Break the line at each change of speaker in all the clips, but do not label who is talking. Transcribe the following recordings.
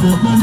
You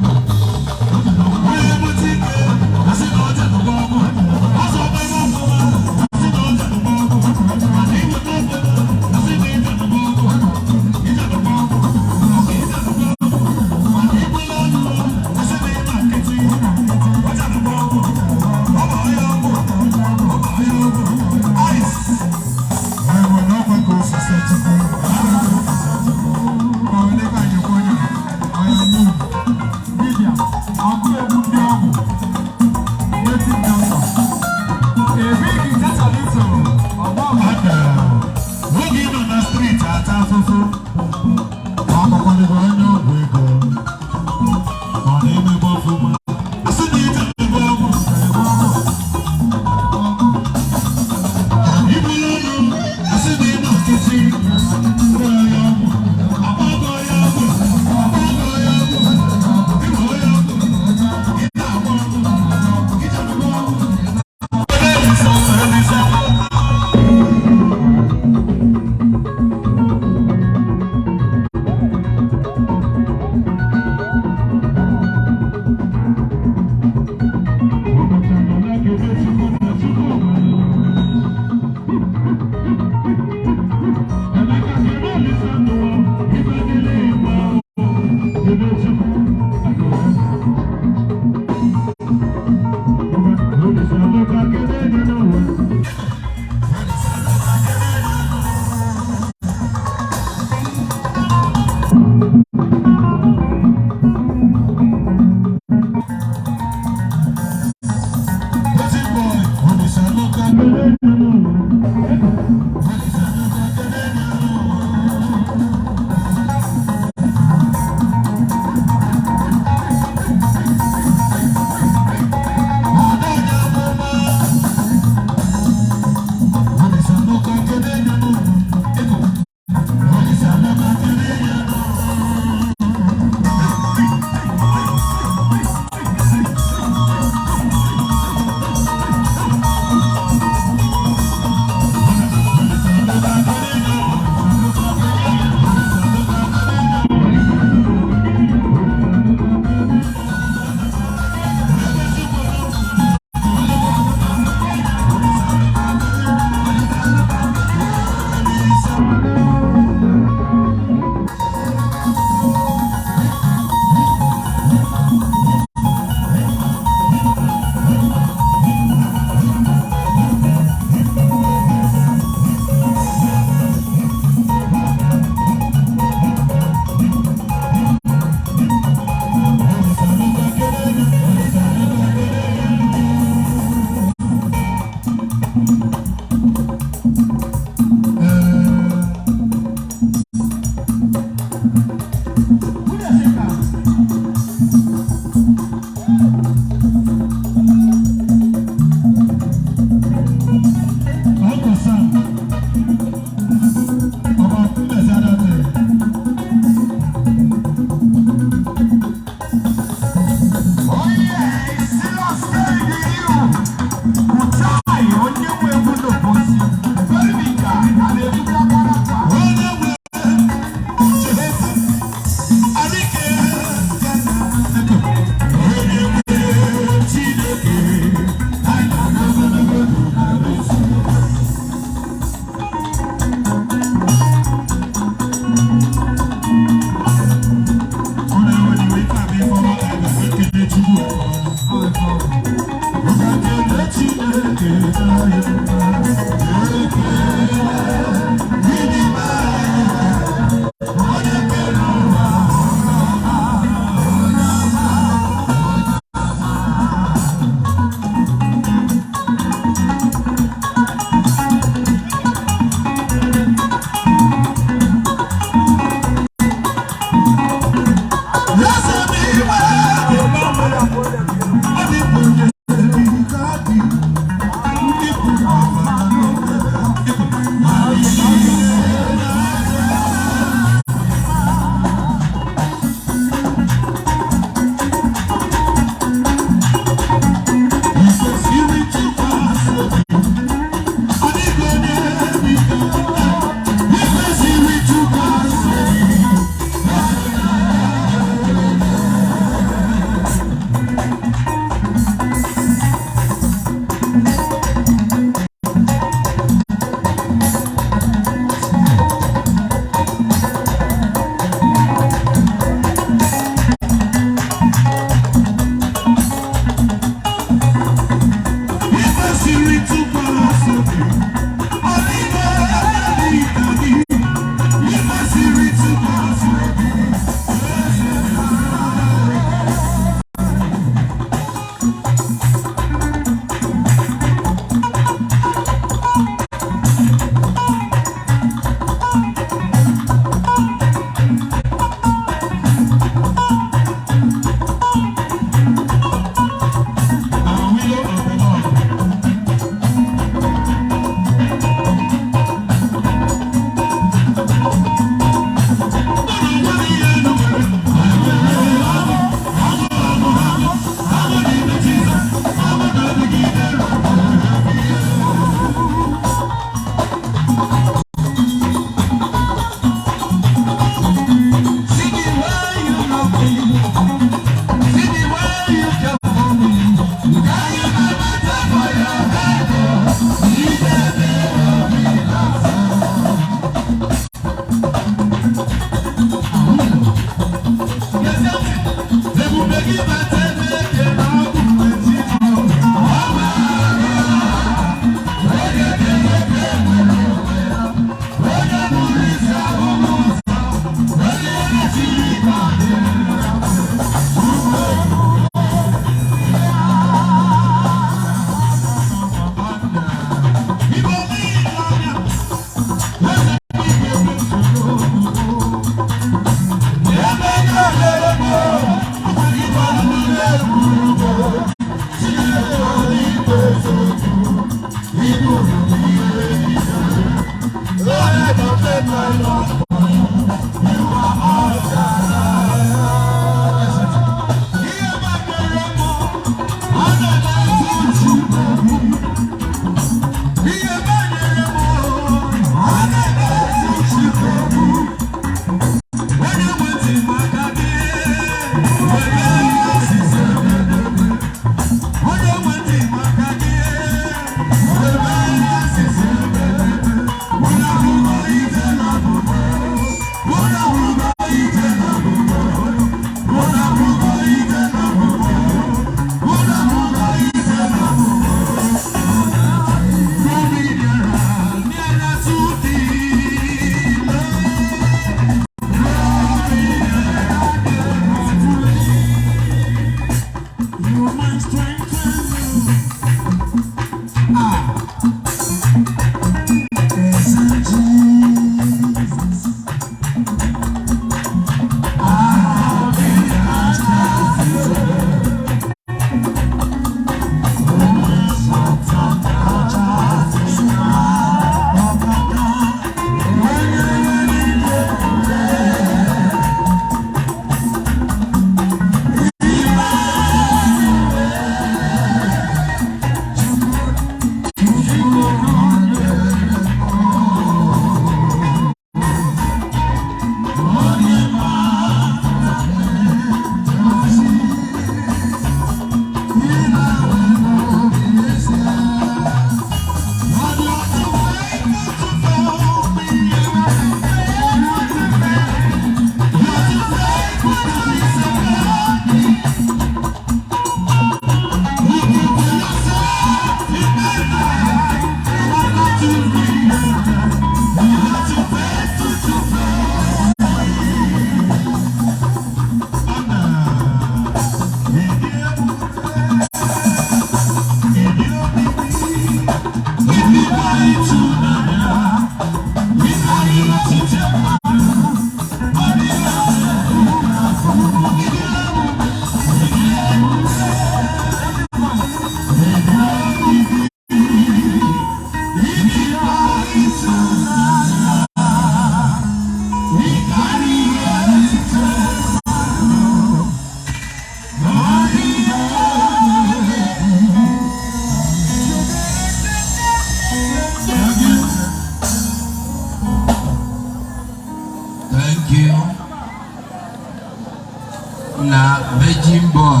na Virgin Boy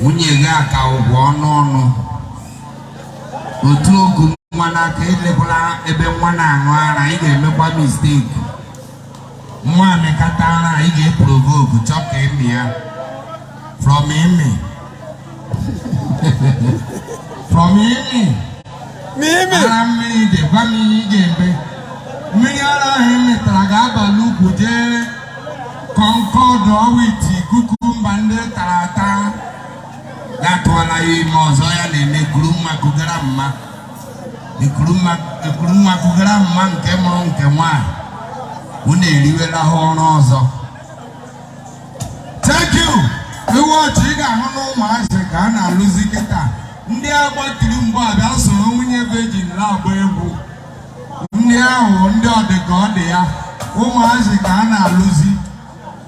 unye ga ka ụgwọ n'ọnụ otu ogu nwana ka elekwala ebe nwa na-aṅụ ara ị ga-emekwa mistake nwa amekata ara ị ga-eprovoke chọka emi ya from emi ara mmiri dị gwa m ihe ị ga-eme mmiri ara ahụ emetara ga-abalị ugwu jee Concord owiti kukumba ndị tara ata gatụọla ya ime ọzọ ya na-eme ekurumma kugara mma nke mụrụ nke nwanyị unu eriwela ha ọrụ ọzọ. Thank you. Iwe ọchị ị ga-ahụ n'ụmụazị ka a na-alụzi kịta ndị agbatiri mgbe abịa soro nwunye Virgin na-agba egwu ndị ahụ ndị ọdịka ọ dị ya ụmụazị ka a na-alụzi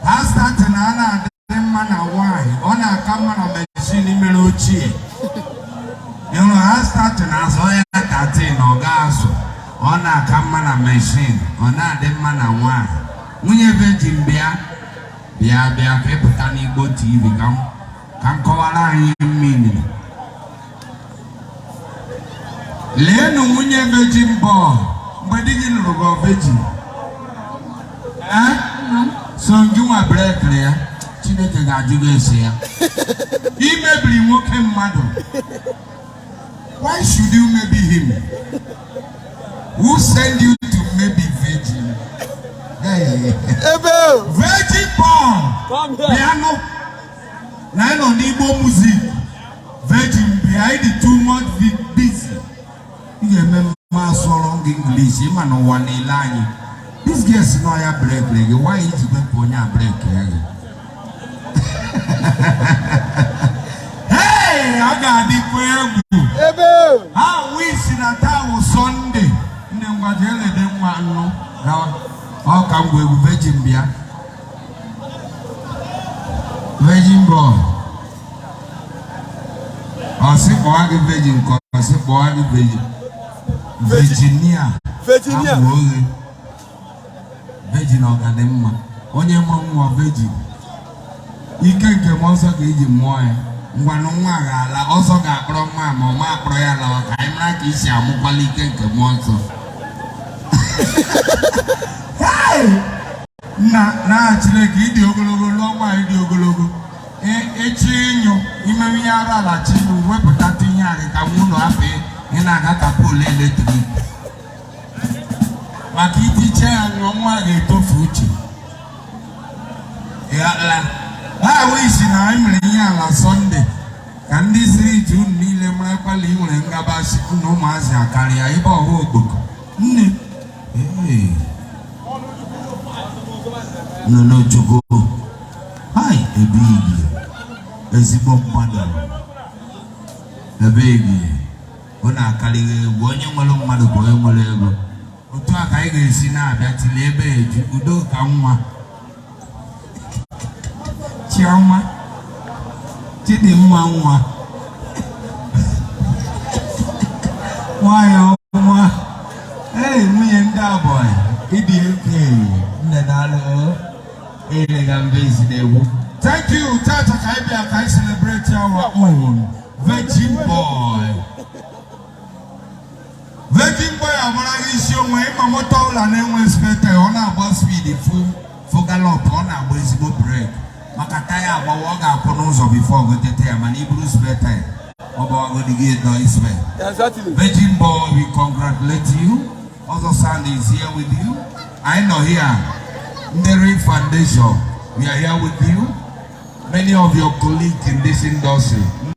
ha stati na a na-adị mma na nwanyị ọ na-aka mma na mechin mere ochie ịhụrụ ha stati na azụ ya 13 ọ ga-azụ ọ na-aka mma na mechin ọ na-adị mma na nwanyị nwunye Virgin bịa ka ịpụta n'Igbo TV ka m kọwara anyị mmiri leenụ nwunye Virgin Boy mgbe di gị lụrụ gị Virgin so gị nwa brekere ya Chineke ga-ajụ gị ese ya imebiri nwoke mmadụ. Why should you maybe him? Who sent you to maybe Virgin? Hey. Virgin Boy piano na no Igbo music Virgin behind the too much busy. You remember so long English man no one line. This guys know ya break leg. Why is it going to break here? Hey, I got the prayer. How we see that was Sunday. ngwajele de nwa nnu na ọ ka ngwe virgin bịa virgin boy ọ sị kpọwa gị virgin ka ọ sị kpọwa gị Virginia abụghị virgin ọgadịmma onye mụrụ nwa virgin ike nke m ọzọ ka iji mụọ ya ngwanụ nwa ga-ala ọzọ ga-akpọrọ nwa ma ọ ma akpọrọ ya lawa ka anyị mara ka isi amụkwala ike nke mmụọ nsọ na Chineke ịdị ogologo lụọ nwaanyị dị ogologo echi ịnyụ ime ihe ara ala chinu wepụta tinye arị ka nwụlọ afọ ị na-aga ka poolu eletrik maka itiche ya nyụọ nwa ga-etofu uche ha wee isi na anyị mere ihe ala Sọnde ka ndị siri iji unu niile mara kwala ị nwere ngabasị na ụmụazị akarịa ebe ọha okpoko nne nọ n'ojogo hai ebeghị ezigbo mmadụ ebeghị ọ na-akarịghị egwu onye nwere mmadụ bụ onye nwere ego otu a ka anyị ga-esi na-abịa tili ebe eji udo ka nwa Chioma Chidimma nwa nwanyị ọnwa nwunye ndị abụọ ịdị eke nne na-alụ elega mbezi na-egwu. Thank you, Tata Kaibia, can celebrate our own Virgin Boy. Virgin Boy, I'm going to show you my motor and then we spent on our speed full gallop on our baseball break. Makataya abawaga konozo before go tete mani Bruce better abawaga digate no isme. Virgin Boy, we congratulate you. Also Sandy is here with you. I know here Mary Foundation, we are here with you. Many of your colleagues in this industry